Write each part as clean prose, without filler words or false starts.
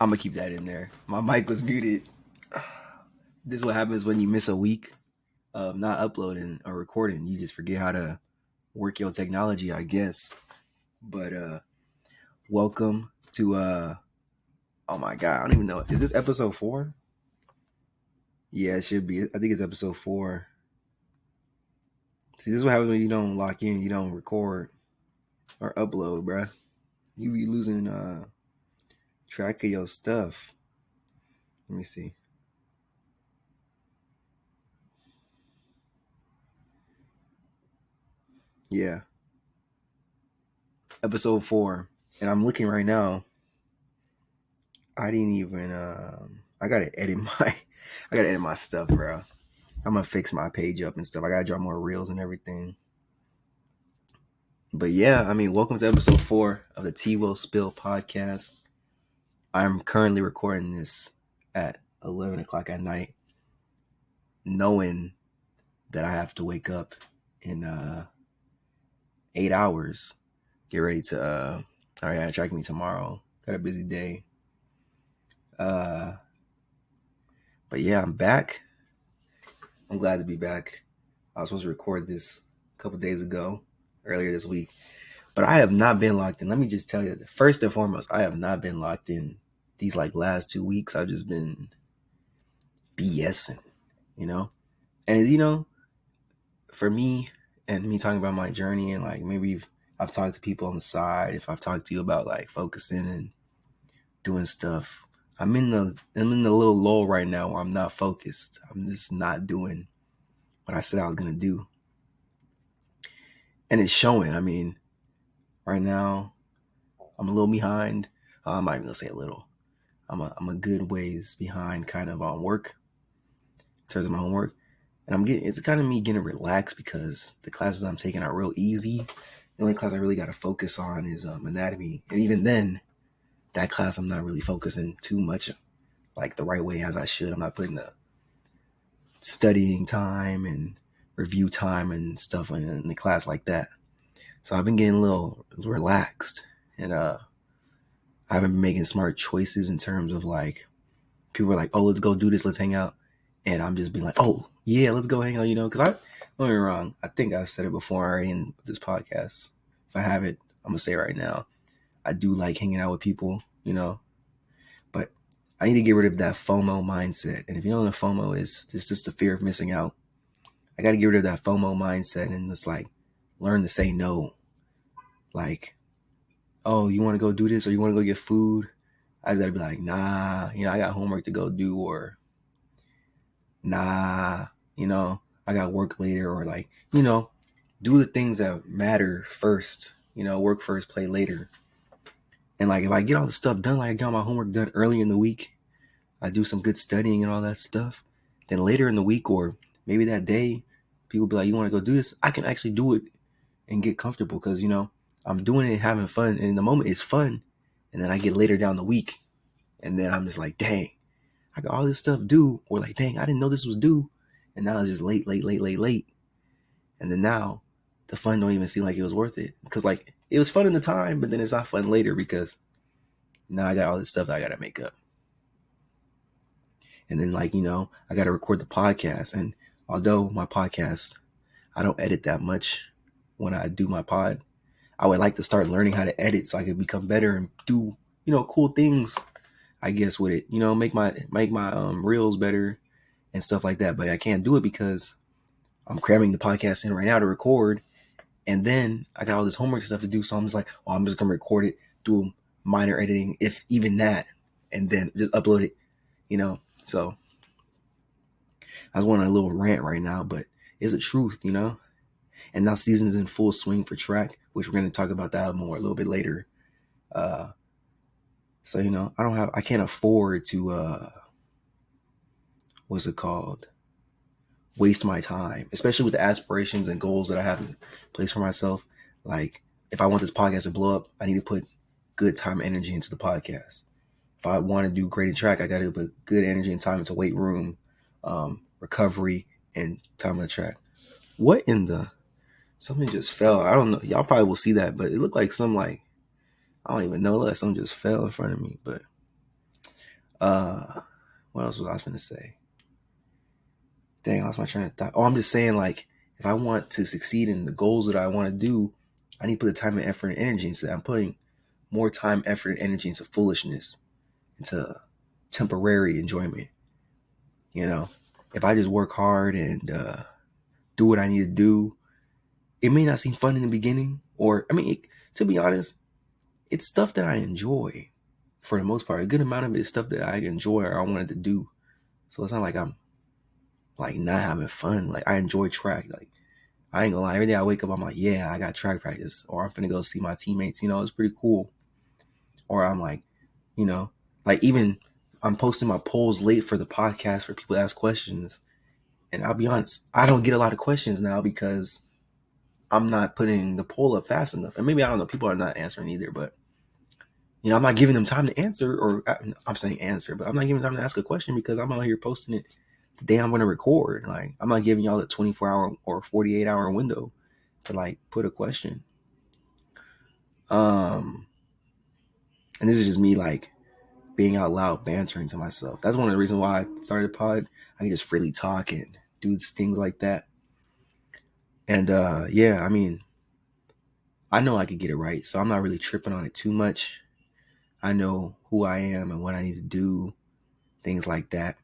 I'm gonna keep that in there. My mic was muted. This is what happens when you miss a week of not uploading or recording. You just forget how to work your technology, I guess. But welcome to oh my god, I don't even know. Is this episode 4? Yeah, it should be. I think it's episode 4. See, this is what happens when you don't lock in, you don't record or upload, bruh. You be losing track of your stuff. Let me see. Yeah. Episode 4. And I'm looking right now. I didn't even I gotta edit my stuff, bro. I'm gonna fix my page up and stuff. I gotta draw more reels and everything. But yeah, I mean, welcome to episode 4 of the Twill Spill podcast. I'm currently recording this at 11 o'clock at night, knowing that I have to wake up in 8 hours. Get ready to all right, track me tomorrow. Got a busy day. But yeah, I'm back. I'm glad to be back. I was supposed to record this a couple days ago, earlier this week, but I have not been locked in. Let me just tell you, first and foremost, I have not been locked in these last 2 weeks. I've just been BSing, and for me and me talking about my journey and maybe I've talked to people on the side. If I've talked to you about focusing and doing stuff, I'm in the little lull right now where I'm not focused. I'm just not doing what I said I was gonna do. And it's showing. I mean, right now, I'm a little behind. I'm not even gonna say a little. I'm a good ways behind, kind of on work, in terms of my homework, and it's kind of me getting relaxed because the classes I'm taking are real easy. The only class I really got to focus on is anatomy, and even then, that class I'm not really focusing too much the right way as I should. I'm not putting the studying time and review time and stuff in the class like that. So I've been getting a little relaxed, and I haven't been making smart choices in terms of people are like, oh, let's go do this, let's hang out, and I'm just being like, oh yeah, let's go hang out, because don't get me wrong, I think I've said it before already in this podcast. If I haven't, I'm gonna say it right now. I do like hanging out with people, but I need to get rid of that FOMO mindset. And if you know what FOMO is, it's just the fear of missing out. I got to get rid of that FOMO mindset and just learn to say no. Oh, you want to go do this, or you want to go get food? I just got to be like, nah, I got homework to go do, or nah, I got work later, or do the things that matter first, work first, play later. And if I get all the stuff done, I got my homework done early in the week, I do some good studying and all that stuff, then later in the week, or maybe that day, people be like, you want to go do this? I can actually do it and get comfortable because, I'm doing it and having fun. And in the moment, it's fun. And then I get later down the week, and then I'm just like, dang, I got all this stuff due. Or dang, I didn't know this was due. And now it's just late. And then now the fun don't even seem like it was worth it. Because it was fun in the time, but then it's not fun later because now I got all this stuff that I got to make up. And then I got to record the podcast. And although my podcast, I don't edit that much when I do my pod, I would like to start learning how to edit so I can become better and do, cool things, I guess, with it, make my reels better and stuff like that. But I can't do it because I'm cramming the podcast in right now to record. And then I got all this homework stuff to do. So I'm just like, oh, I'm just going to record it, do minor editing, if even that, and then just upload it, So I was on a little rant right now, but it's the truth, And now season's in full swing for track, which we're going to talk about that more a little bit later. So, I can't afford to, what's it called? Waste my time, especially with the aspirations and goals that I have in place for myself. If I want this podcast to blow up, I need to put good time and energy into the podcast. If I want to do great in track, I got to put good energy and time into weight room, recovery, and time on the track. What in the... Something just fell. I don't know. Y'all probably will see that, but it looked like I don't even know. It looked like something just fell in front of me. But What else was I going to say? Dang, I lost my train of thought. Oh, I'm just saying, like, if I want to succeed in the goals that I want to do, I need to put the time and effort and energy into that. I'm putting more time, effort, and energy into foolishness, into temporary enjoyment. You know, if I just work hard and do what I need to do, it may not seem fun in the beginning, or to be honest, it's stuff that I enjoy for the most part. A good amount of it is stuff that I enjoy or I wanted to do. So it's not like I'm like not having fun. Like I enjoy track. Like I ain't gonna lie, every day I wake up, I'm like, yeah, I got track practice, or I'm finna go see my teammates. It's pretty cool. Or I'm like, you know, like even I'm posting my polls late for the podcast for people to ask questions. And I'll be honest, I don't get a lot of questions now because I'm not putting the poll up fast enough. And maybe, I don't know, people are not answering either, but I'm not giving them time to answer, or I'm saying answer, but I'm not giving them time to ask a question because I'm out here posting it the day I'm going to record. Like, I'm not giving y'all a 24-hour or 48-hour window to like put a question. And this is just me like being out loud, bantering to myself. That's one of the reasons why I started pod. I can just freely talk and do things like that. And yeah, I know I could get it right, so I'm not really tripping on it too much. I know who I am and what I need to do, things like that.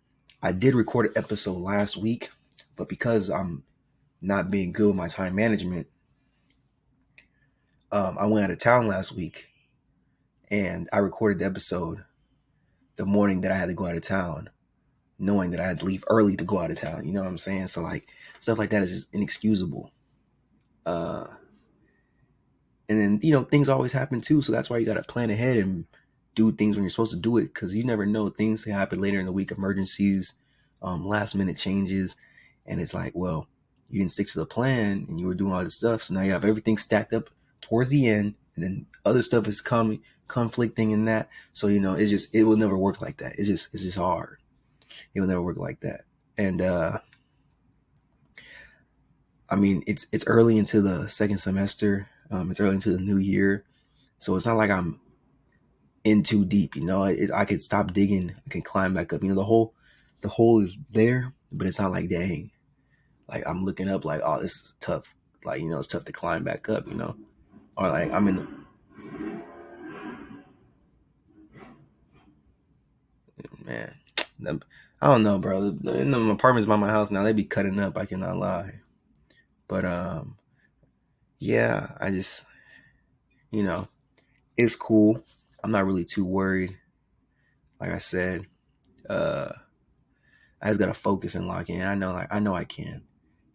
I did record an episode last week, but because I'm not being good with my time management, I went out of town last week and I recorded the episode the morning that I had to go out of town, knowing that I had to leave early to go out of town. You know what I'm saying? So like stuff like that is just inexcusable. And then, things always happen too. So that's why you got to plan ahead and do things when you're supposed to do it, because you never know. Things can happen later in the week, emergencies, last minute changes. And it's like, well, you didn't stick to the plan and you were doing all this stuff. So now you have everything stacked up towards the end, and then other stuff is coming, conflicting in that. So, it will never work like that. It's just hard. It will never work like that. And, it's early into the second semester. It's early into the new year. So it's not like I'm in too deep, I could stop digging. I can climb back up. The hole is there, but it's not like, dang, like I'm looking up like, oh, this is tough. Like, it's tough to climb back up, or like I'm in man, I don't know, bro. In the apartments by my house now, they be cutting up. I cannot lie. But, yeah, I just, it's cool. I'm not really too worried. Like I said, I just gotta focus and lock in. I know I can.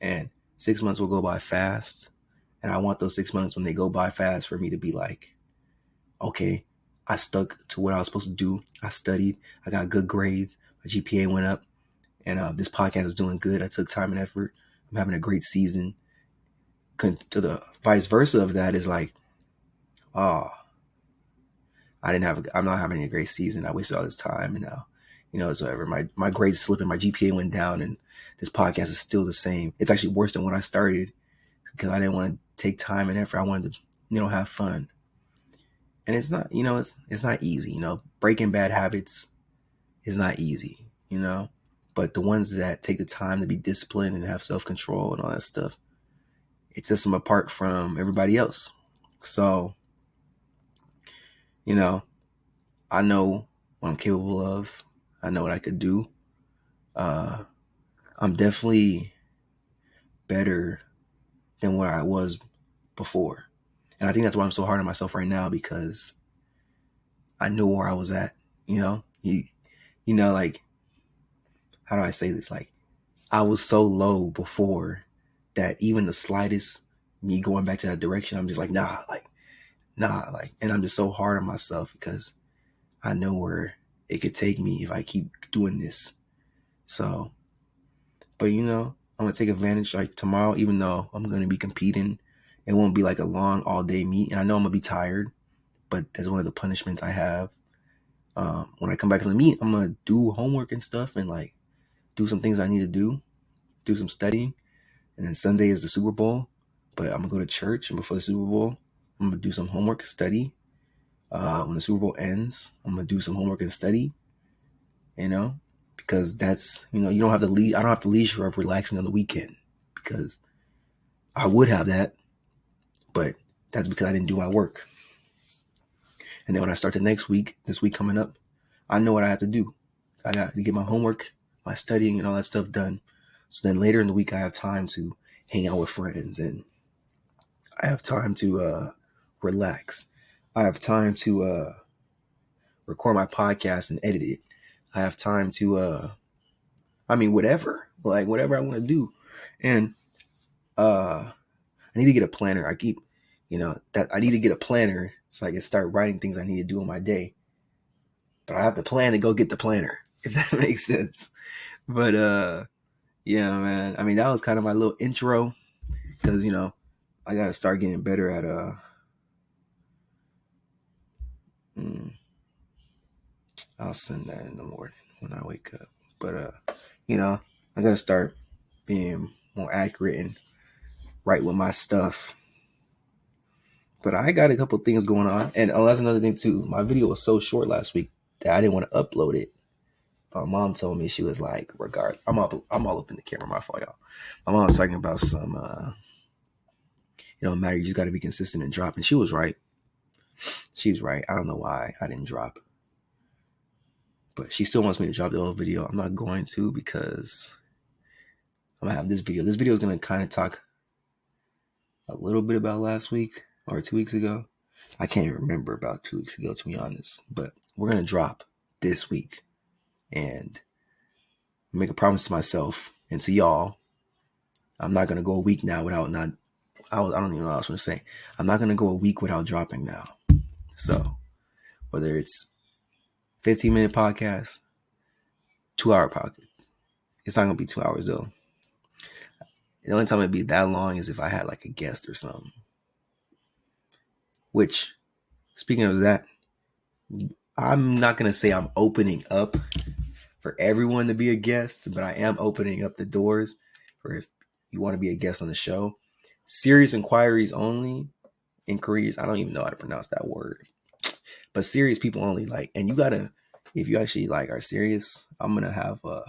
And 6 months will go by fast. And I want those 6 months, when they go by fast, for me to be like, okay, I stuck to what I was supposed to do. I studied. I got good grades. My GPA went up. And this podcast is doing good. I took time and effort. I'm having a great season. To the vice versa of that is like, oh, I'm not having a great season. I wasted all this time, and now, it's whatever. My grades slipping, my GPA went down, and this podcast is still the same. It's actually worse than when I started because I didn't want to take time and effort. I wanted to, have fun. And it's not, it's not easy, breaking bad habits is not easy, but the ones that take the time to be disciplined and have self-control and all that stuff, it sets them apart from everybody else. So, I know what I'm capable of. I know what I could do. I'm definitely better than where I was before. And I think that's why I'm so hard on myself right now, because I know where I was at, like, how do I say this? Like, I was so low before that even the slightest me going back to that direction, I'm just like, nah, and I'm just so hard on myself because I know where it could take me if I keep doing this. So, but I'm gonna take advantage. Like tomorrow, even though I'm gonna be competing, it won't be like a long all day meet, and I know I'm gonna be tired, but that's one of the punishments I have. When I come back from the meet, I'm gonna do homework and stuff, and like do some things I need to do some studying, and then Sunday is the Super Bowl. But I'm gonna go to church, and before the Super Bowl, I'm gonna do some homework, study. When the Super Bowl ends, I'm gonna do some homework and study. because that's, you don't have to leave. I don't have the leisure of relaxing on the weekend, because I would have that, but that's because I didn't do my work. And then when I start the next week, this week coming up, I know what I have to do. I got to get my homework, my studying, and all that stuff done. So then later in the week, I have time to hang out with friends, and I have time to relax. I have time to record my podcast and edit it. I have time to, whatever, like whatever I want to do. And I need to get a planner. That I need to get a planner so I can start writing things I need to do in my day. But I have to plan to go get the planner, if that makes sense. But yeah, man. I mean, that was kind of my little intro, because I gotta start getting better at I'll send that in the morning when I wake up. But I gotta start being more accurate and right with my stuff. But I got a couple things going on, and that's another thing too. My video was so short last week that I didn't want to upload it. My mom told me, she was like, I'm all up in the camera, my fault, y'all. My mom was talking about some, Matter, you just got to be consistent and drop. And she was right. She was right. I don't know why I didn't drop. But she still wants me to drop the old video. I'm not going to, because I'm going to have this video. This video is going to kind of talk a little bit about last week or 2 weeks ago. I can't remember about 2 weeks ago, to be honest. But we're going to drop this week. And make a promise to myself and to y'all. I'm not going to go a week now without I don't even know what I was going to say. I'm not going to go a week without dropping now. So whether it's 15-minute podcast, 2-hour podcast, it's not going to be 2 hours though. The only time it'd be that long is if I had like a guest or something. Which, speaking of that, I'm not going to say I'm opening up for everyone to be a guest, but I am opening up the doors for if you want to be a guest on the show. Serious inquiries only. Inquiries, I don't even know how to pronounce that word. But serious people only, and you gotta, if you actually are serious, I'm gonna have a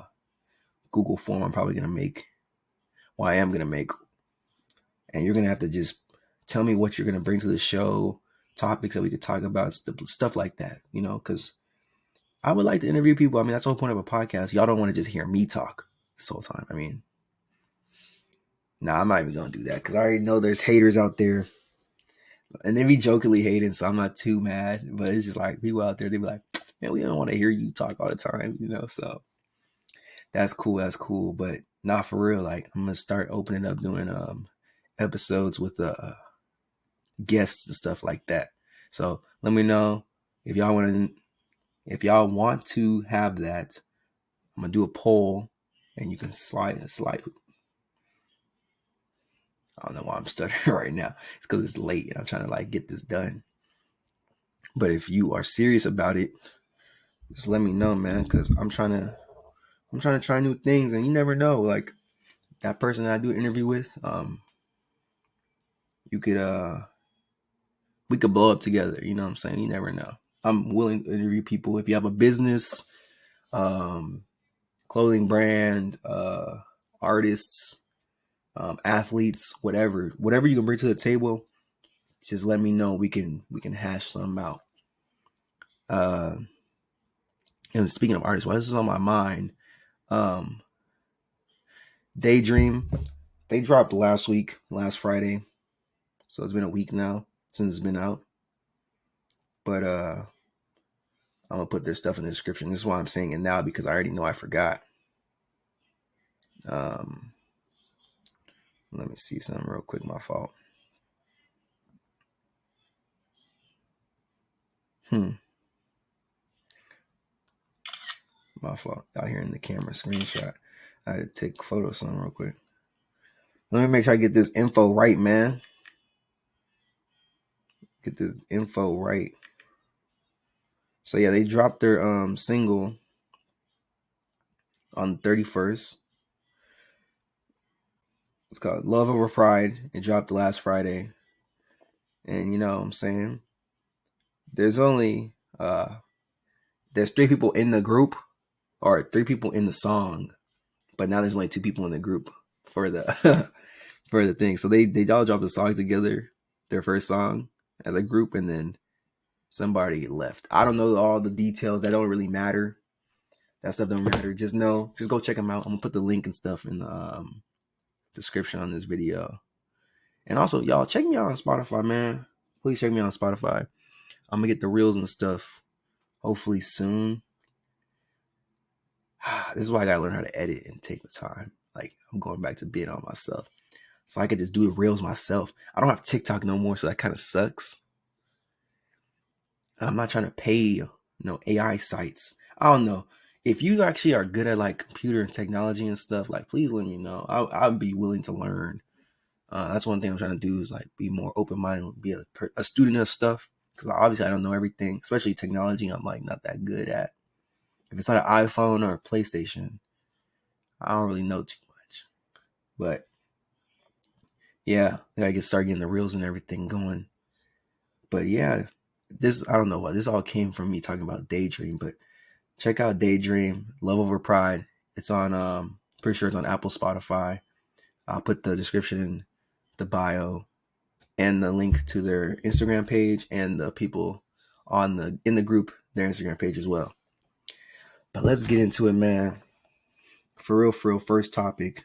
Google form I'm probably gonna make. Well, I am gonna make. And you're gonna have to just tell me what you're gonna bring to the show, topics that we could talk about, stuff like that, because I would like to interview people. I mean, that's the whole point of a podcast. Y'all don't want to just hear me talk this whole time. I mean, I'm not even going to do that, because I already know there's haters out there. And they be jokingly hating, so I'm not too mad. But it's just people out there, they be like, man, we don't want to hear you talk all the time, So that's cool. That's cool. But not for real. I'm going to start opening up doing episodes with guests and stuff like that. So let me know if y'all want to have that. I'm gonna do a poll, and you can slide. I don't know why I'm stuttering right now. It's because it's late and I'm trying to get this done. But if you are serious about it, just let me know, man. Because I'm trying to try new things, and you never know. That person that I do an interview with, we could blow up together. You know what I'm saying? You never know. I'm willing to interview people. If you have a business, clothing brand, artists, athletes, whatever you can bring to the table, just let me know. We can hash something out. And speaking of artists, while this is on my mind, Daydream, they dropped last Friday. So it's been a week now since it's been out. But I'm gonna put their stuff in the description. This is why I'm saying it now, because I already know I forgot. Let me see something real quick. My fault. My fault. Out here in the camera screenshot. I had to take a photo of something real quick. Let me make sure I get this info right, man. Get this info right. So yeah, they dropped their single on the 31st. It's called Love Over Pride. It dropped last Friday. And you know what I'm saying? There's only there's 3 people in the group or 3 people in the song, but now there's only 2 people in the group for the for the thing. So they all dropped the song together, their first song as a group, and then somebody left. I don't know all the details. That don't really matter. That stuff don't matter. Just go check them out. I'm gonna put the link and stuff in the description on this video. And also, y'all check me out on Spotify, man. Please check me out on Spotify. I'm gonna get the reels and stuff hopefully soon. This is why I gotta learn how to edit and take my time. Like, I'm going back to being on myself, so I could just do the reels myself. I don't have TikTok no more, so that kind of sucks. I'm not trying to pay AI sites. I don't know. If you actually are good at like computer and technology and stuff, like, please let me know. I'd be willing to learn. That's one thing I'm trying to do, is like be more open minded, be a student of stuff. Because obviously I don't know everything, especially technology. I'm like not that good at. If it's not an iPhone or a PlayStation, I don't really know too much. But yeah, I gotta start getting the reels and everything going. But yeah, I don't know why this all came from me talking about Daydream, but check out Daydream, Love Over Pride. It's on pretty sure it's on Apple, Spotify. I'll put the description in the bio and the link to their Instagram page and the people in the group, their Instagram page as well. But let's get into it, man. For real, first topic.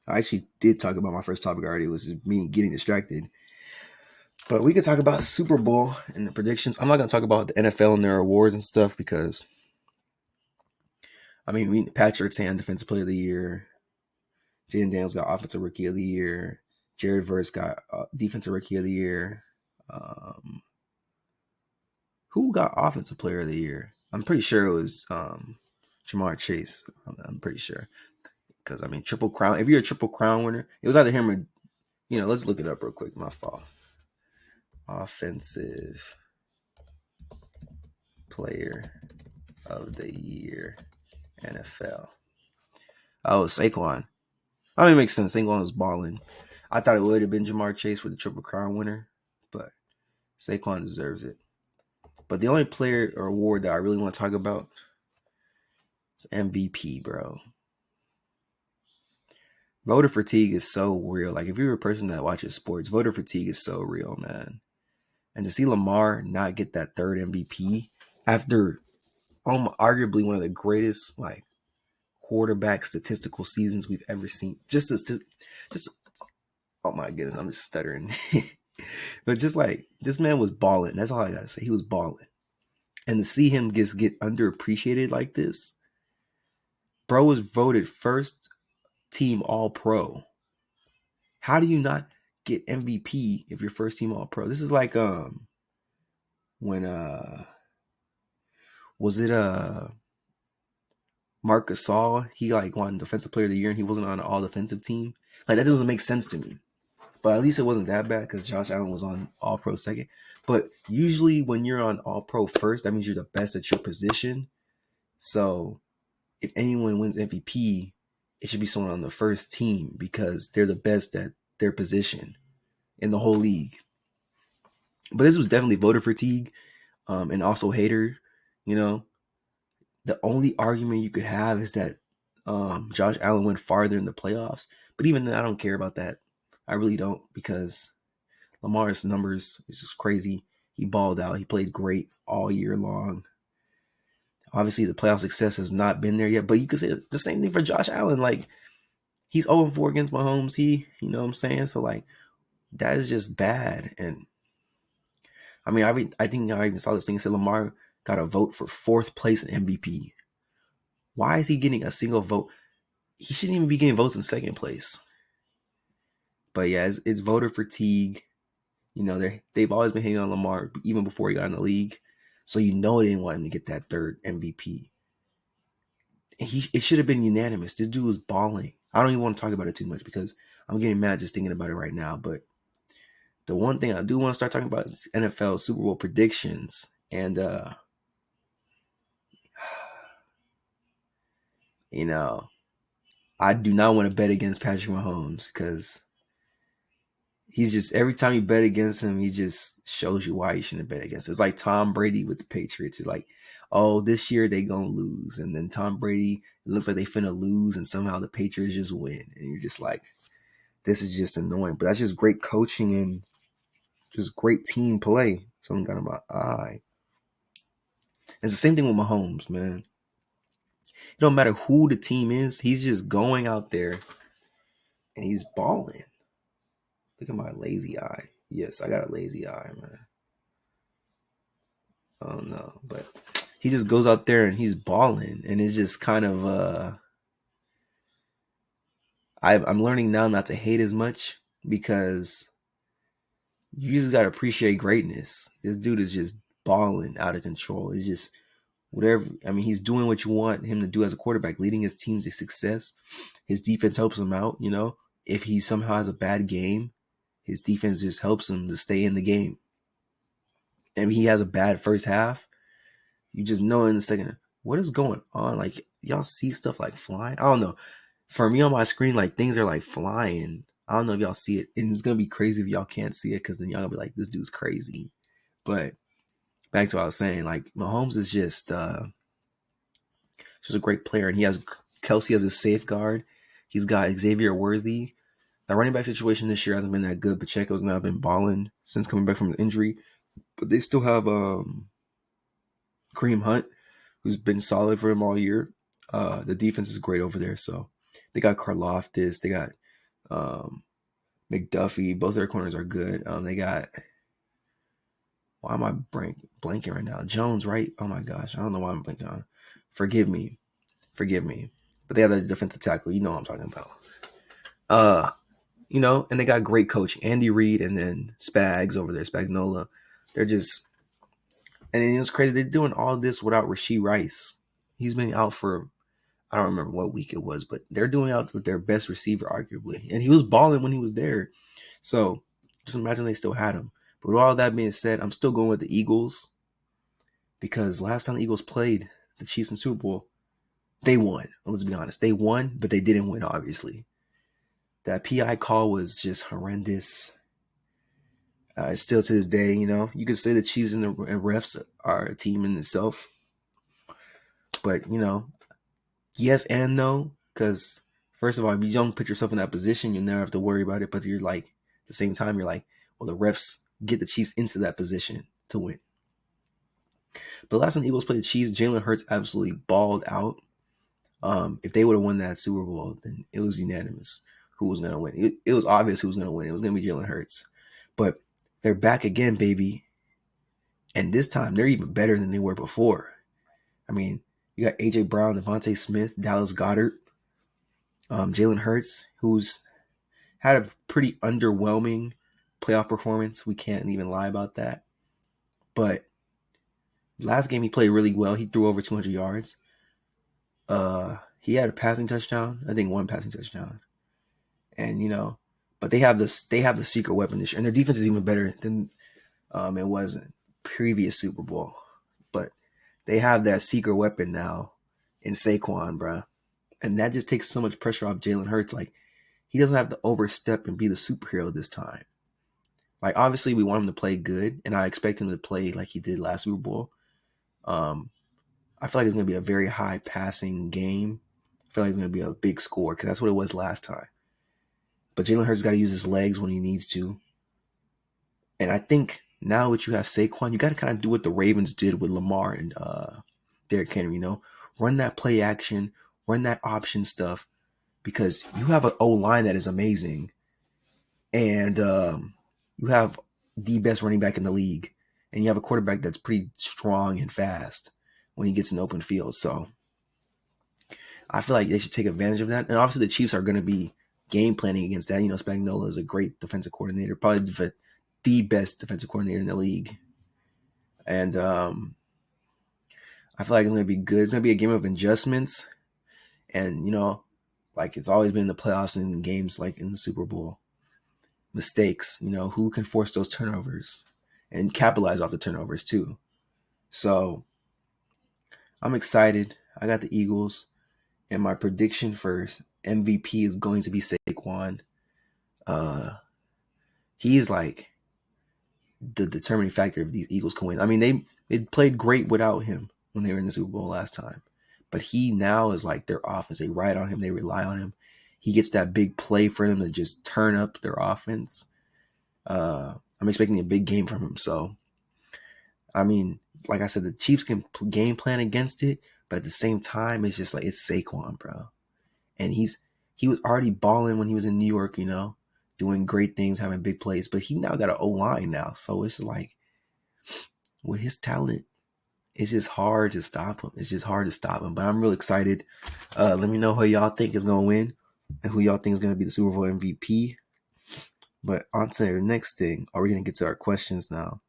I actually did talk about my first topic already. It was me getting distracted. But we could talk about Super Bowl and the predictions. I'm not going to talk about the NFL and their awards and stuff because, I mean, Patrick Surtain, Defensive Player of the Year. Jaden Daniels got Offensive Rookie of the Year. Jared Verse got Defensive Rookie of the Year. Who got Offensive Player of the Year? I'm pretty sure it was Jamar Chase. I'm pretty sure. Because, I mean, Triple Crown. If you're a Triple Crown winner, it was either him or, let's look it up real quick. My fault. Offensive Player of the Year, NFL. Oh, Saquon. I mean, it makes sense. Saquon was balling. I thought it would have been Jamar Chase for the Triple Crown winner, but Saquon deserves it. But the only player or award that I really want to talk about is MVP, bro. Voter fatigue is so real. Like, if you're a person that watches sports, voter fatigue is so real, man. And to see Lamar not get that third MVP after arguably one of the greatest like quarterback statistical seasons we've ever seen. Just oh my goodness, I'm just stuttering. But just like, this man was balling. That's all I gotta say. He was balling. And to see him just get underappreciated like this, bro was voted first team All-Pro. How do you not get MVP if you're first team All-Pro? This is like when was it Marc Gasol? He like won Defensive Player of the Year and he wasn't on an all defensive team. Like, that doesn't make sense to me. But at least it wasn't that bad because Josh Allen was on All-Pro second. But usually when you're on All-Pro first, that means you're the best at your position. So if anyone wins MVP, it should be someone on the first team because they're the best at their position in the whole league. But this was definitely voter fatigue, and also hater. The only argument you could have is that Josh Allen went farther in the playoffs. But even then, I don't care about that. I really don't, because Lamar's numbers is just crazy. He balled out. He played great all year long. Obviously, the playoff success has not been there yet, but you could say the same thing for Josh Allen. Like, he's 0-4 against Mahomes. You know what I'm saying? So, like, that is just bad. And, I mean, I think I even saw this thing that said Lamar got a vote for 4th place in MVP. Why is he getting a single vote? He shouldn't even be getting votes in 2nd place. But yeah, it's voter fatigue. They've always been hating on Lamar even before he got in the league. So they didn't want him to get that 3rd MVP. And it should have been unanimous. This dude was balling. I don't even want to talk about it too much because I'm getting mad just thinking about it right now. But the one thing I do want to start talking about is NFL Super Bowl predictions. And I do not want to bet against Patrick Mahomes because he's just, every time you bet against him, he just shows you why you shouldn't bet against him. It's like Tom Brady with the Patriots. He's like, oh, this year they gonna lose, and then Tom Brady, it looks like they finna lose, and somehow the Patriots just win, and you're just like, this is just annoying. But that's just great coaching and just great team play. Something got in my eye. It's the same thing with Mahomes, man. It don't matter who the team is, he's just going out there and he's balling. Look at my lazy eye. Yes, I got a lazy eye, man. I don't know, but he just goes out there and he's balling, and it's just kind of I'm learning now not to hate as much because you just gotta appreciate greatness. This dude is just balling out of control. It's just whatever. I mean, he's doing what you want him to do as a quarterback, leading his team to success. His defense helps him out. You know, if he somehow has a bad game, his defense just helps him to stay in the game. And he has a bad first half, you just know in the second, what is going on? Like, y'all see stuff like flying? I don't know. For me on my screen, like things are like flying. I don't know if y'all see it. And it's gonna be crazy if y'all can't see it, because then y'all gonna be like, this dude's crazy. But back to what I was saying, like Mahomes is just a great player, and he has Kelsey as a safeguard. He's got Xavier Worthy. The running back situation this year hasn't been that good. Pacheco's not been balling since coming back from the injury, but they still have Kareem Hunt, who's been solid for him all year. The defense is great over there. So they got Karlaftis, they got McDuffie. Both their corners are good. They got, why am I blanking right now? Jones, right? Oh my gosh, I don't know why I'm blanking on. Forgive me. But they have a defensive tackle. You know what I'm talking about. And they got great coaching. Andy Reid and then Spags over there, Spagnola. They're just, and it's crazy. They're doing all this without Rashee Rice. He's been out for, I don't remember what week it was, but they're doing out with their best receiver, arguably. And he was balling when he was there. So just imagine they still had him. But with all that being said, I'm still going with the Eagles, because last time the Eagles played the Chiefs in Super Bowl, they won. Let's be honest. They won, but they didn't win, obviously. That PI call was just horrendous. Still to this day, you could say the Chiefs and the refs are a team in itself. But, yes and no, because first of all, if you don't put yourself in that position, you never have to worry about it. But you're like, at the same time, you're like, well, the refs get the Chiefs into that position to win. But last time the Eagles played the Chiefs, Jalen Hurts absolutely balled out. If they would have won that Super Bowl, then it was unanimous who was going to win. It was obvious who was going to win. It was going to be Jalen Hurts. But they're back again, baby. And this time, they're even better than they were before. I mean, you got A.J. Brown, Devontae Smith, Dallas Goedert, Jalen Hurts, who's had a pretty underwhelming playoff performance. We can't even lie about that. But last game, he played really well. He threw over 200 yards. He had a passing touchdown. I think one passing touchdown. And, but they have the secret weapon this year. And their defense is even better than it was in previous Super Bowl. But they have that secret weapon now in Saquon, bro. And that just takes so much pressure off Jalen Hurts. Like, he doesn't have to overstep and be the superhero this time. Like, obviously, we want him to play good, and I expect him to play like he did last Super Bowl. I feel like it's going to be a very high passing game. I feel like it's going to be a big score, because that's what it was last time. But Jalen Hurts got to use his legs when he needs to. And I think now that you have Saquon, you got to kind of do what the Ravens did with Lamar and Derrick Henry, run that play action, run that option stuff, because you have an O-line that is amazing. And you have the best running back in the league. And you have a quarterback that's pretty strong and fast when he gets in open field. So I feel like they should take advantage of that. And obviously the Chiefs are going to be game planning against that. Spagnuolo is a great defensive coordinator, probably the best defensive coordinator in the league. And I feel like it's going to be good. It's going to be a game of adjustments. And, like it's always been in the playoffs and games like in the Super Bowl. Mistakes, who can force those turnovers and capitalize off the turnovers too. So I'm excited. I got the Eagles, and my prediction for MVP is going to be Saquon. He's like the determining factor if these Eagles can win. I mean, they played great without him. when they were in the Super Bowl last time. But he now is like their offense. They ride on him. They rely on him. He gets that big play for them to just turn up their offense. I'm expecting a big game from him. So, I mean, like I said, the Chiefs can game plan against it, but at the same time, it's just like it's Saquon, bro, and he was already balling when he was in New York, doing great things, having big plays. But he now got an O line now, so it's like with his talent, it's just hard to stop him. It's just hard to stop him. But I'm real excited. Let me know who y'all think is gonna win and who y'all think is gonna be the Super Bowl MVP. But on to the next thing. Are we gonna get to our questions now?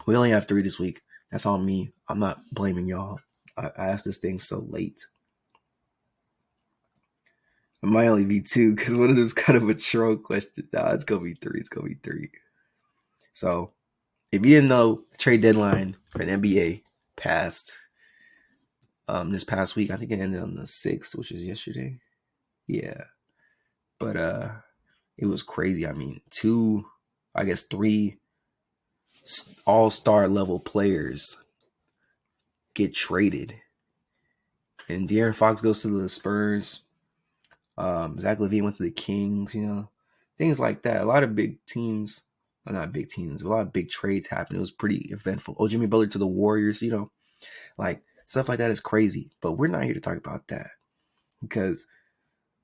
We only have 3 this week. That's on me. I'm not blaming y'all. I asked this thing so late. It might only be 2 because one of them's kind of a troll question. Nah, it's gonna be 3. It's gonna be 3. So, if you didn't know, the trade deadline for the NBA passed this past week. I think it ended on the 6th, which is yesterday. Yeah, but it was crazy. I mean, 3 all-star level players get traded, and De'Aaron Fox goes to the Spurs. Zach LaVine went to the Kings. Things like that. A lot of big teams, well, not big teams, a lot of big trades happened. It was pretty eventful. Oh, Jimmy Butler to the Warriors. Like stuff like that is crazy. But we're not here to talk about that because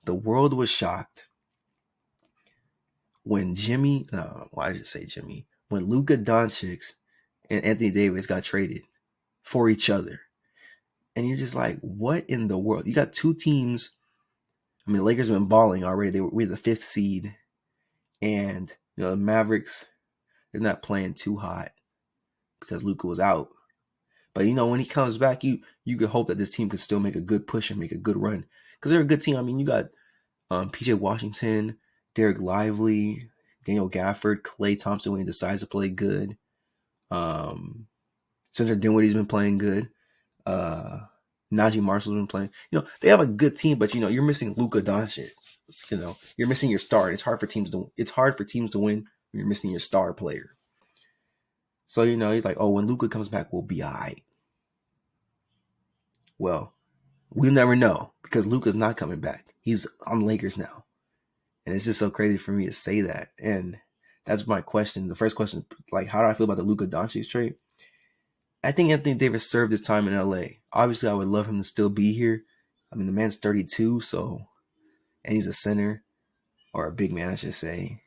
the world was shocked when when Luka Doncic and Anthony Davis got traded for each other. And you're just like, what in the world? You got 2 teams. I mean, the Lakers have been balling already. We're the 5th seed. And, the Mavericks, they're not playing too hot because Luka was out. But, when he comes back, you could hope that this team could still make a good push and make a good run. Because they're a good team. I mean, you got PJ Washington, Derek Lively, Daniel Gafford, Klay Thompson when he decides to play good. Spencer Dinwiddie's been playing good. Najee Marshall's been playing. They have a good team, but you're missing Luka Doncic. You're missing your star. It's hard for teams to win when you're missing your star player. So he's like, oh, when Luka comes back, we'll be alright. Well, we'll never know because Luka's not coming back. He's on the Lakers now. And it's just so crazy for me to say that. And that's my question. The first question, like, how do I feel about the Luka Doncic trade? I think Anthony Davis served his time in LA. Obviously, I would love him to still be here. I mean, the man's 32, and he's a center, or a big man, I should say.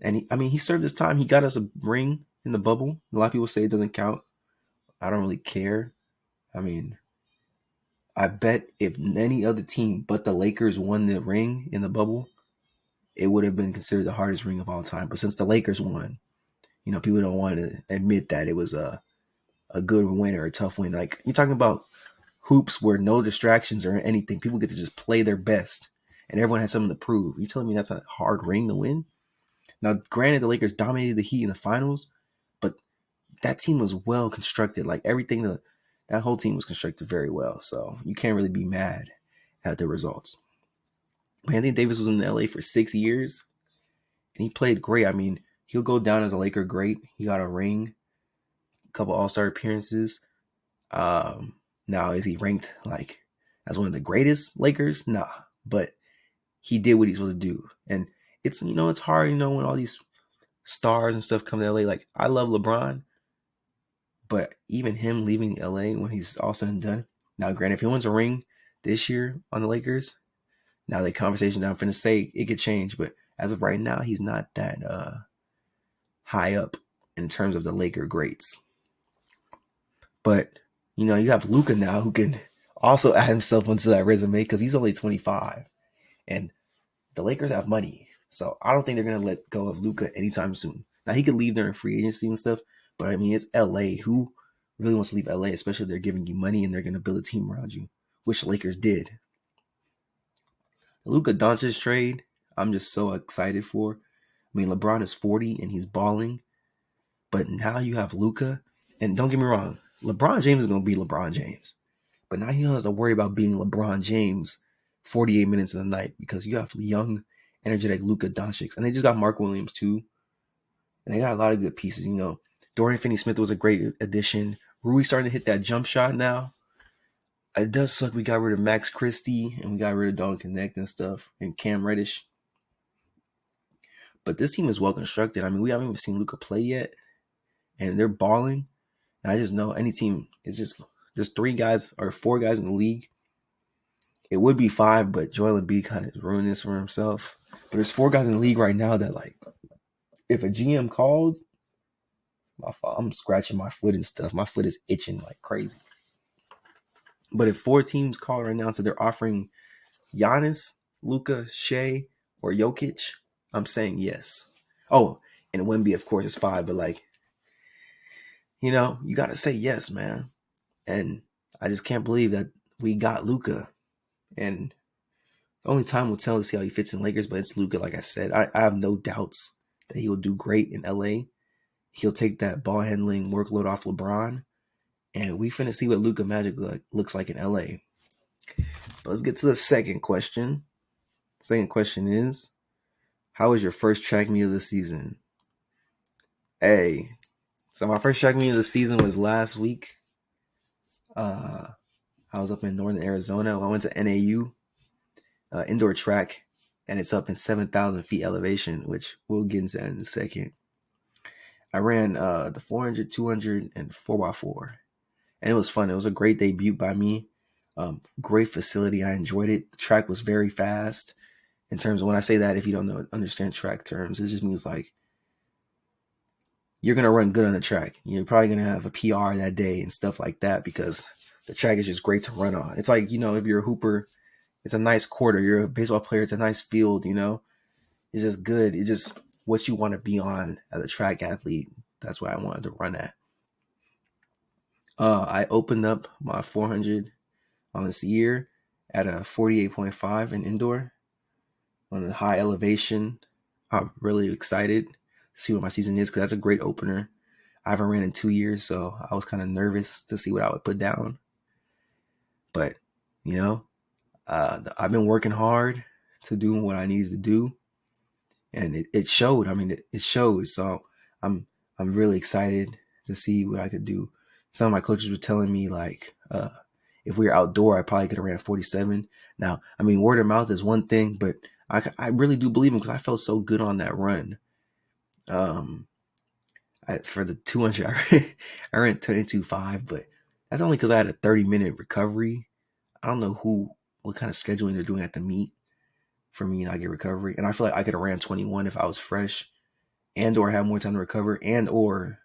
And he served his time. He got us a ring in the bubble. A lot of people say it doesn't count. I don't really care. I mean, I bet if any other team but the Lakers won the ring in the bubble, it would have been considered the hardest ring of all time. But since the Lakers won, people don't want to admit that it was a good win or a tough win. Like, you're talking about hoops where no distractions or anything. People get to just play their best, and everyone has something to prove. You telling me that's a hard ring to win? Now, granted, the Lakers dominated the Heat in the finals, but that team was well constructed. Like, everything, that whole team was constructed very well. So you can't really be mad at the results. But Anthony Davis was in LA for 6 years, and he played great. I mean, he'll go down as a Laker great. He got a ring, a couple All-Star appearances. Now, is he ranked like as one of the greatest Lakers? Nah, but he did what he's supposed to do. And it's, it's hard, when all these stars and stuff come to LA. Like, I love LeBron, but even him leaving LA when he's all said and done. Now, granted, if he wins a ring this year on the Lakers, now the conversation that I'm finna say, it could change. But as of right now, he's not that high up in terms of the Laker greats. But, you have Luka now who can also add himself onto that resume because he's only 25. And the Lakers have money. So I don't think they're going to let go of Luka anytime soon. Now, he could leave during free agency and stuff. But, I mean, it's LA. Who really wants to leave LA, especially if they're giving you money and they're going to build a team around you, which the Lakers did. The Luka Doncic trade, I'm just so excited for. I mean, LeBron is 40 and he's balling. But now you have Luka. And don't get me wrong, LeBron James is going to be LeBron James. But now he doesn't have to worry about being LeBron James 48 minutes of the night because you have young, energetic Luka Doncic. And they just got Mark Williams too. And they got a lot of good pieces. Dorian Finney-Smith was a great addition. Rui starting to hit that jump shot now. It does suck we got rid of Max Christie and we got rid of Dalton Connect and stuff and Cam Reddish. But this team is well constructed. I mean, we haven't even seen Luka play yet, and they're balling. And I just know any team is just there's 3 guys or 4 guys in the league. It would be 5, but Joel Embiid kind of ruined this for himself. But there's 4 guys in the league right now that, like, if a GM called, I'm scratching my foot and stuff. My foot is itching like crazy. But if 4 teams call right now, so they're offering Giannis, Luka, Shea, or Jokic, I'm saying yes. Oh, and Wemby, of course, is 5, but like, you got to say yes, man. And I just can't believe that we got Luka. And only time will tell to see how he fits in Lakers, but it's Luka, like I said. I have no doubts that he will do great in LA. He'll take that ball handling workload off LeBron. And we finna see what Luka Magic looks like in LA. But let's get to the second question. Second question is, how was your first track meet of the season? Hey, so my first track meet of the season was last week. I was up in northern Arizona. I went to NAU, indoor track, and it's up in 7,000 feet elevation, which we'll get into that in a second. I ran the 400, 200, and 4x4, and it was fun. It was a great debut by me. Great facility. I enjoyed it. The track was very fast. In terms of when I say that, if you don't understand track terms, it just means like you're going to run good on the track. You're probably going to have a PR that day and stuff like that because the track is just great to run on. It's like, if you're a hooper, it's a nice quarter. You're a baseball player, it's a nice field, It's just good. It's just what you want to be on as a track athlete. That's what I wanted to run at. I opened up my 400 on this year at a 48.5 in indoor on the high elevation. I'm really excited to see what my season is because that's a great opener. I haven't ran in 2 years, so I was kind of nervous to see what I would put down. But, I've been working hard to do what I needed to do, and it showed. I mean, it shows. So I'm really excited to see what I could do. Some of my coaches were telling me like, if we were outdoor, I probably could have ran 47. Now, I mean, word of mouth is one thing, but I really do believe him because I felt so good on that run. For the 200, I ran 22.5, but that's only because I had a 30-minute recovery. I don't know what kind of scheduling they're doing at the meet for me and I get recovery. And I feel like I could have ran 21 if I was fresh and or had more time to recover and or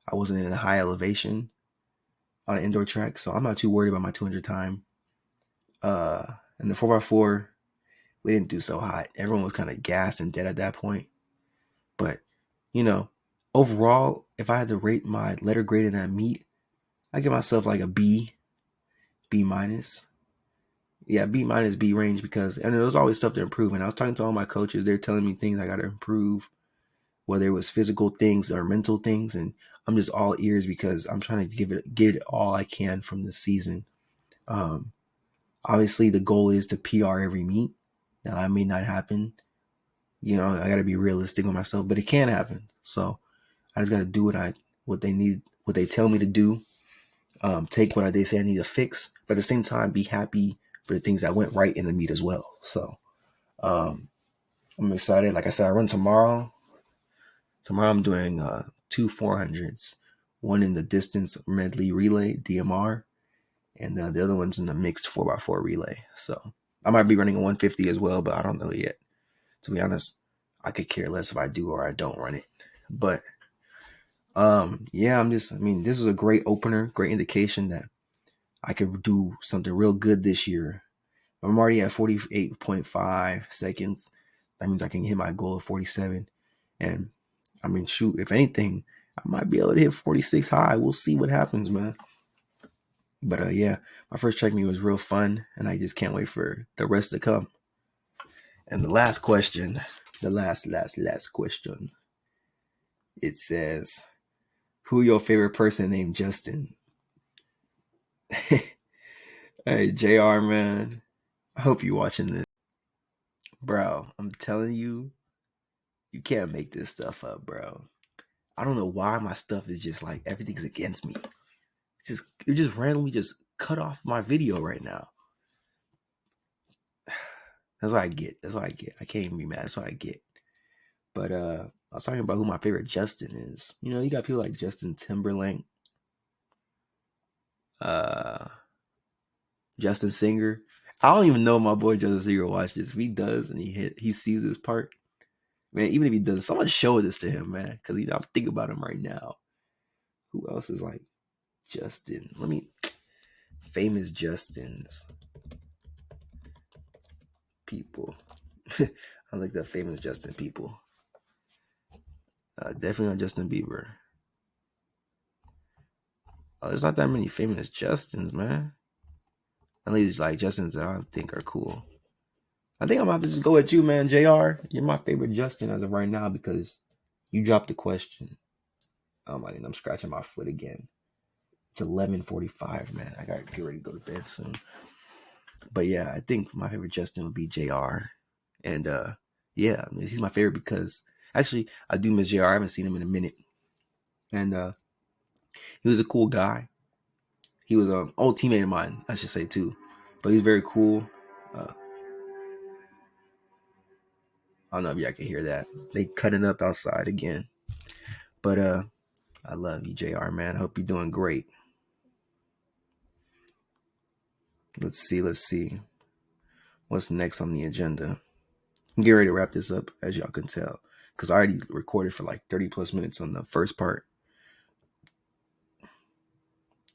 I wasn't in a high elevation on an indoor track. So I'm not too worried about my 200 time. And the 4x4, we didn't do so hot. Everyone was kind of gassed and dead at that point. But, overall, if I had to rate my letter grade in that meet, I give myself like a B minus. Yeah, B minus, B range because there's always stuff to improve. And I was talking to all my coaches, they're telling me things I got to improve, whether it was physical things or mental things. And I'm just all ears because I'm trying to give it all I can from this season. Obviously, the goal is to PR every meet. Now, that may not happen. I got to be realistic with myself, but it can happen. So I just got to do what they need, what they tell me to do. Take what they say I need to fix, but at the same time, be happy for the things that went right in the meet as well. So I'm excited. Like I said, I run tomorrow. Tomorrow I'm doing 2 400s, one in the distance medley relay, DMR, and the other one's in the mixed 4x4 relay. So I might be running a 150 as well, but I don't know yet. To be honest, I could care less if I do or I don't run it. But this is a great opener, great indication that I could do something real good this year. I'm already at 48.5 seconds. That means I can hit my goal of 47. And shoot, if anything, I might be able to hit 46 high. We'll see what happens, man. But my first track meet was real fun, and I just can't wait for the rest to come. And the last question, the last question, it says, who your favorite person named Justin? Hey, JR, man. I hope you're watching this. Bro, I'm telling you, you can't make this stuff up, bro. I don't know why my stuff is just like everything's against me. You just randomly just cut off my video right now. That's what I get. That's what I get. I can't even be mad. That's what I get. But I was talking about who my favorite Justin is. You know, you got people like Justin Timberlake, uh, Justin Singer. I don't even know if my boy Justin Singer watched this. If he does and he sees this part, man, even if he doesn't, someone show this to him, man. Because I'm thinking about him right now. Who else is like Justin? Famous Justins people. I like the famous Justin people. Definitely not Justin Bieber. There's not that many famous Justins, man. At least like Justins that I think are cool. I think I'm about to just go with you, man. JR, you're my favorite Justin as of right now because you dropped the question. Oh my god, I'm scratching my foot again. It's 11:45, man. I gotta get ready to go to bed soon. But yeah, I think my favorite Justin would be JR. And yeah, I mean, he's my favorite because actually I do miss JR. I haven't seen him in a minute. And he was a cool guy. He was an old teammate of mine, I should say too. But he was very cool. I don't know if y'all can hear that. They cutting up outside again. But I love you, JR, man. I hope you're doing great. Let's see. What's next on the agenda? I'm getting ready to wrap this up, as y'all can tell. Because I already recorded for like 30 plus minutes on the first part.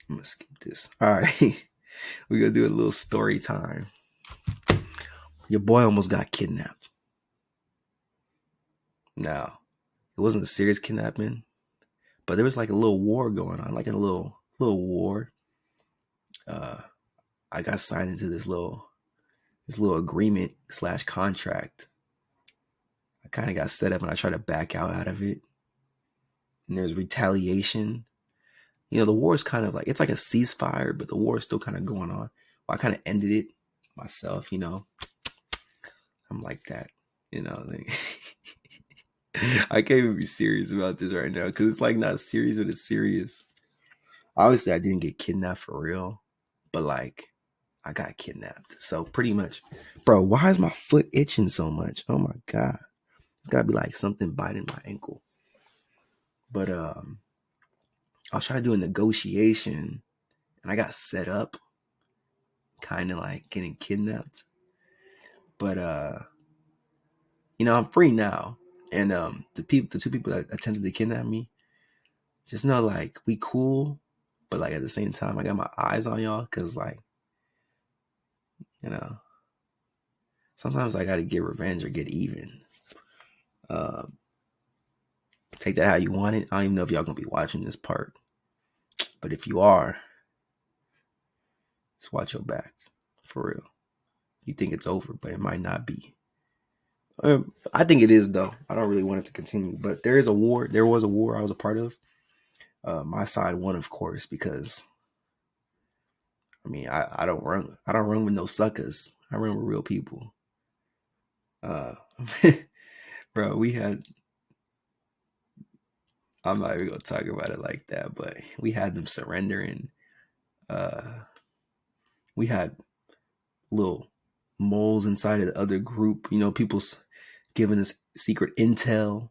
I'm going to skip this. All right. We're going to do a little story time. Your boy almost got kidnapped. Now, it wasn't a serious kidnapping, but there was like a little war going on, like a little war. I got signed into this little agreement / contract. I kind of got set up and I tried to back out of it. And there's retaliation. You know, the war is kind of like, it's like a ceasefire, but the war is still kind of going on. Well, I kind of ended it myself, you know. I'm like that, you know. Like, I can't even be serious about this right now because it's like not serious, but it's serious. Obviously, I didn't get kidnapped for real, but like, I got kidnapped. So pretty much, bro, why is my foot itching so much? Oh my God. It's gotta be like something biting my ankle. But I was trying to do a negotiation and I got set up, kind of like getting kidnapped. But you know, I'm free now. And the two people that attempted to kidnap me, just know like we cool, but like at the same time I got my eyes on y'all because like, you know, sometimes I gotta get revenge or get even. Take that how you want it. I don't even know if y'all gonna be watching this part. But if you are, just watch your back. For real. You think it's over, but it might not be. I think it is though. I don't really want it to continue. But there is a war. There was a war I was a part of. My side won, of course, because I mean I don't run. I don't run with no suckers. I run with real people. Uh bro, we had I'm not even gonna talk about it like that, but we had them surrendering. We had little moles inside of the other group. You know, people's giving us secret intel.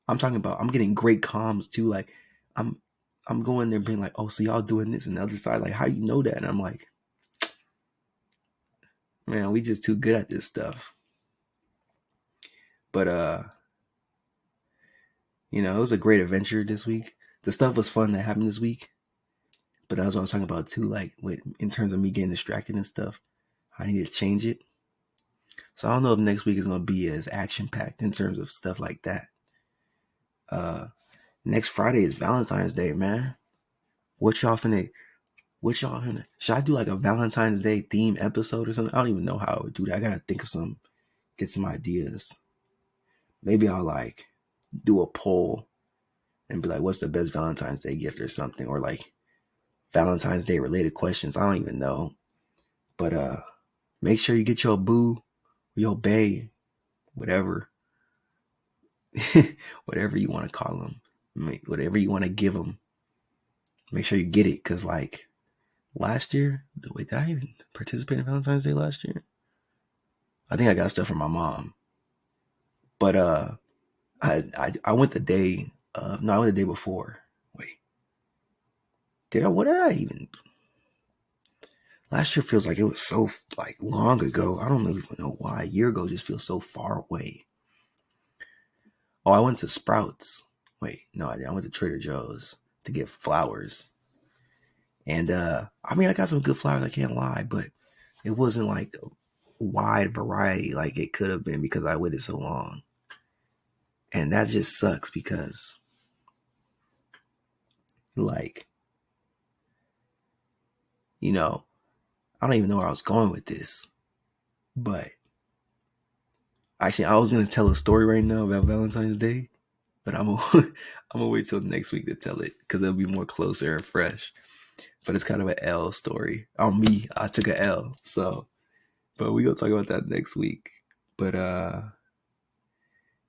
I'm talking about I'm getting great comms too. Like I'm going there being like, oh, so y'all doing this, and the other side like, how you know that? And I'm like, man, we just too good at this stuff. But you know, it was a great adventure this week. The stuff was fun that happened this week. But that's what I was talking about too, like with in terms of me getting distracted and stuff. I need to change it. So I don't know if next week is gonna be as action packed in terms of stuff like that. Next Friday is Valentine's Day, man. What y'all finna? Should I do like a Valentine's Day theme episode or something? I don't even know how I would do that. I gotta think of some, get some ideas. Maybe I'll like do a poll and be like, what's the best Valentine's Day gift or something? Or like Valentine's Day related questions. I don't even know. But make sure you get your boo, your bae, whatever. whatever you want to call them. Whatever you want to give them. make sure you get it. Cause like last year, wait, did I even participate in Valentine's Day last year? I think I got stuff from my mom. But I went the day no, I went the day before. Wait. What did I even last year feels like it was so like long ago. I don't even know why. A year ago just feels so far away. Oh, I went to Sprouts. Wait, no, I didn't. I went to Trader Joe's to get flowers. And I mean I got some good flowers, I can't lie, but it wasn't like a wide variety like it could have been because I waited so long. And that just sucks because like, you know, I don't even know where I was going with this. But actually I was gonna tell a story right now about Valentine's Day, but I'm gonna I'm gonna wait till next week to tell it because it'll be more closer and fresh. But it's kind of an L story. On me, I took a L. So, but we gonna talk about that next week. But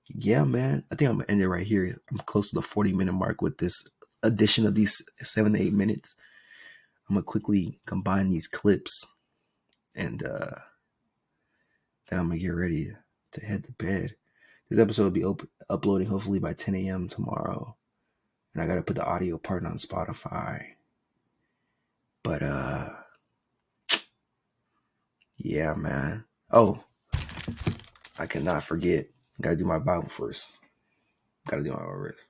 yeah, man, I think I'm gonna end it right here. I'm close to the 40-minute mark with this addition of these 7 to 8 minutes. I'm gonna quickly combine these clips and then I'm gonna get ready to head to bed. This episode will be uploading hopefully by 10 a.m. tomorrow, and I gotta put the audio part on Spotify. But yeah, man. Oh, I cannot forget. Gotta do my Bible first. Gotta do my Bible first.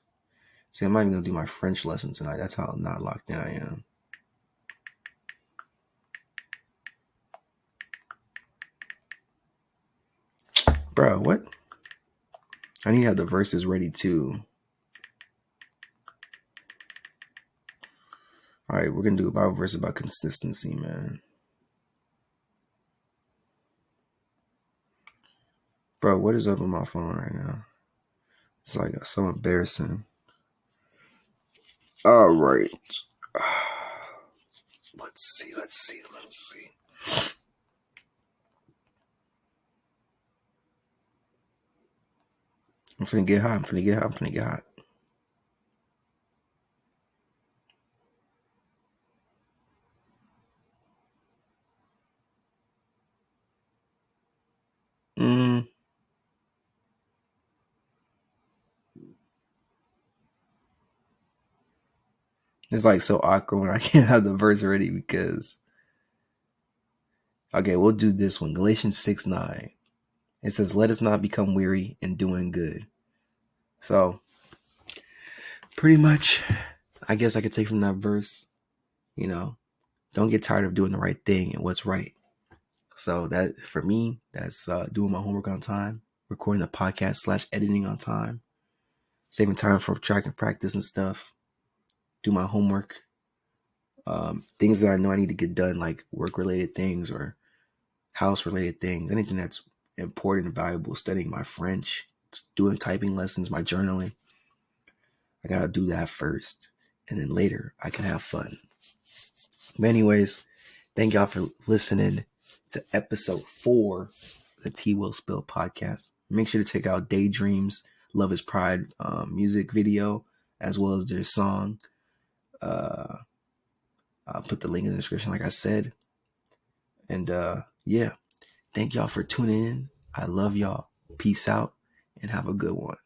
See, I'm not even gonna do my French lesson tonight. That's how not locked in I am. Bro, what? I need to have the verses ready too. All right, we're gonna do a Bible verse about consistency, man. Bro, what is up with my phone right now? It's like so embarrassing. All right. Let's see. I'm finna get hot. Mm. It's like so awkward when I can't have the verse ready because okay, we'll do this one. Galatians 6:9. It says, "Let us not become weary in doing good." So pretty much, I guess I could take from that verse, don't get tired of doing the right thing and what's right. So that for me, that's doing my homework on time, recording the podcast / editing on time, saving time for track and practice and stuff, do my homework, things that I know I need to get done, like work related things or house related things, anything that's important and valuable, studying my French, doing typing lessons, my journaling. I gotta do that first, and then later I can have fun. But anyways, thank y'all for listening to episode 4 of the Twill Spill podcast. Make sure to check out Daydreams, Love is Pride music video, as well as their song. I'll put the link in the description, like I said. And yeah, thank y'all for tuning in. I love y'all. Peace out and have a good one.